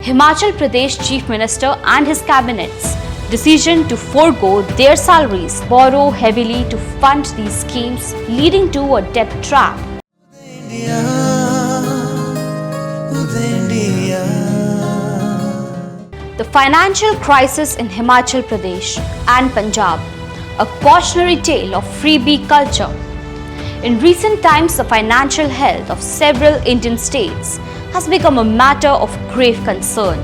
Himachal Pradesh Chief Minister and his cabinet's decision to forego their salaries, borrow heavily to fund these schemes, leading to a debt trap. The financial crisis in Himachal Pradesh and Punjab, a cautionary tale of freebie culture. In recent times, the financial health of several Indian states has become a matter of grave concern,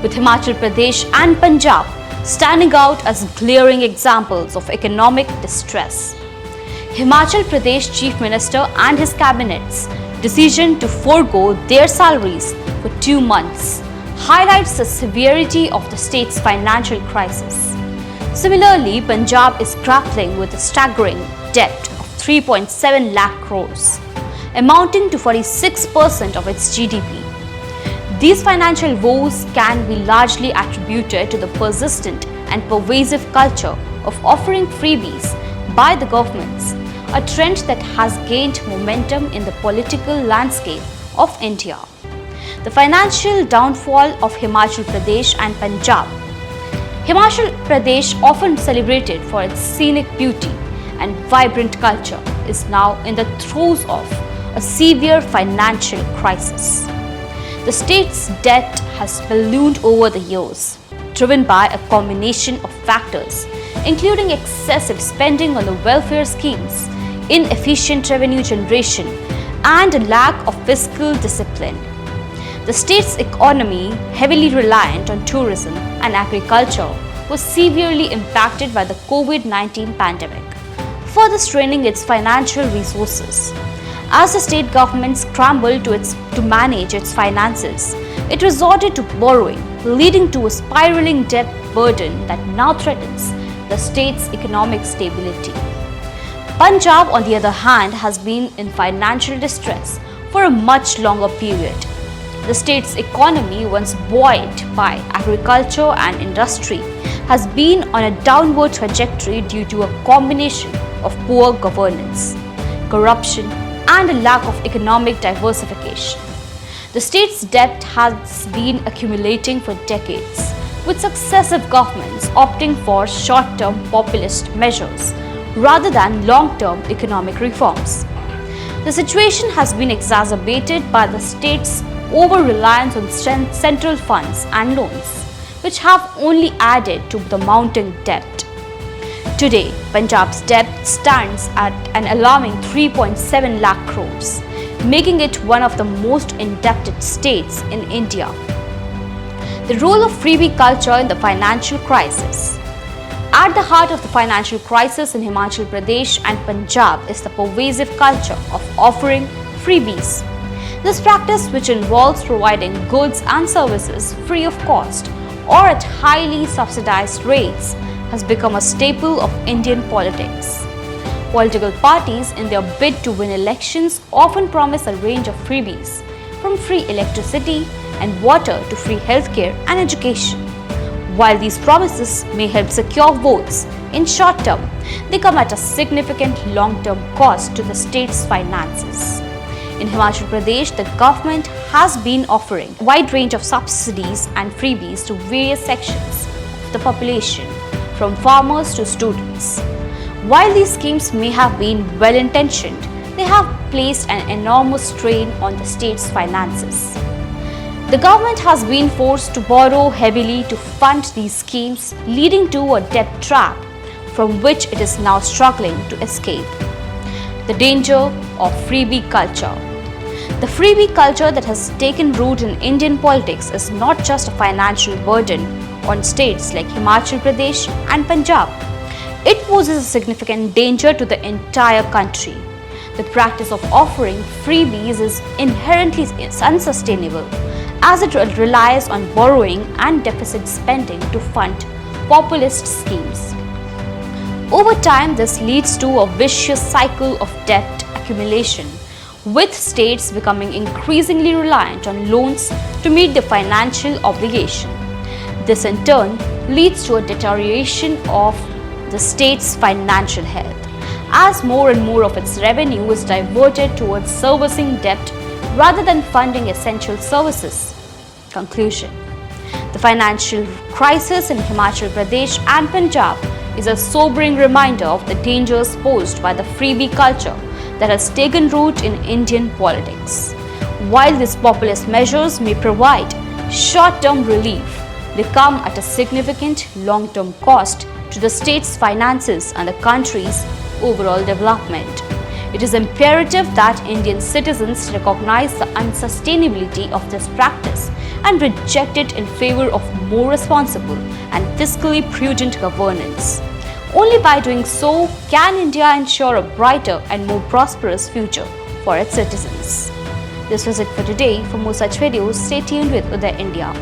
with Himachal Pradesh and Punjab standing out as glaring examples of economic distress. Himachal Pradesh Chief Minister and his cabinet's decision to forego their salaries for 2 months highlights the severity of the state's financial crisis. Similarly, Punjab is grappling with a staggering debt of 3.7 lakh crores, amounting to 46% of its GDP. These financial woes can be largely attributed to the persistent and pervasive culture of offering freebies by the governments, a trend that has gained momentum in the political landscape of India. The financial downfall of Himachal Pradesh and Punjab. Himachal Pradesh, often celebrated for its scenic beauty and vibrant culture, is now in the throes of a severe financial crisis. The state's debt has ballooned over the years, driven by a combination of factors, including excessive spending on the welfare schemes, inefficient revenue generation, and a lack of fiscal discipline. The state's economy, heavily reliant on tourism and agriculture, was severely impacted by the COVID-19 pandemic, further straining its financial resources. As the state government scrambled to manage its finances, it resorted to borrowing, leading to a spiraling debt burden that now threatens the state's economic stability. Punjab, on the other hand, has been in financial distress for a much longer period. The state's economy, once buoyed by agriculture and industry, has been on a downward trajectory due to a combination of poor governance, corruption, and a lack of economic diversification. The state's debt has been accumulating for decades, with successive governments opting for short-term populist measures rather than long-term economic reforms. The situation has been exacerbated by the state's over-reliance on central funds and loans, which have only added to the mounting debt. Today, Punjab's debt stands at an alarming 3.7 lakh crores, making it one of the most indebted states in India. The role of freebie culture in the financial crisis. At the heart of the financial crisis in Himachal Pradesh and Punjab is the pervasive culture of offering freebies. This practice, which involves providing goods and services free of cost or at highly subsidized rates, has become a staple of Indian politics. Political parties, in their bid to win elections, often promise a range of freebies, from free electricity and water to free healthcare and education. While these promises may help secure votes in short term, they come at a significant long-term cost to the state's finances. In Himachal Pradesh, the government has been offering a wide range of subsidies and freebies to various sections of the population, from farmers to students. While these schemes may have been well-intentioned, they have placed an enormous strain on the state's finances. The government has been forced to borrow heavily to fund these schemes, leading to a debt trap from which it is now struggling to escape. The danger of freebie culture. The freebie culture that has taken root in Indian politics is not just a financial burden on states like Himachal Pradesh and Punjab. It poses a significant danger to the entire country. The practice of offering freebies is inherently unsustainable, as it relies on borrowing and deficit spending to fund populist schemes. Over time, this leads to a vicious cycle of debt accumulation, with states becoming increasingly reliant on loans to meet their financial obligation. This in turn leads to a deterioration of the state's financial health, as more and more of its revenue is diverted towards servicing debt rather than funding essential services. Conclusion. The financial crisis in Himachal Pradesh and Punjab is a sobering reminder of the dangers posed by the freebie culture that has taken root in Indian politics. While these populist measures may provide short-term relief, they come at a significant long-term cost to the state's finances and the country's overall development. It is imperative that Indian citizens recognize the unsustainability of this practice and reject it in favor of more responsible and fiscally prudent governance. Only by doing so can India ensure a brighter and more prosperous future for its citizens. This was it for today. For more such videos, stay tuned with Uday India.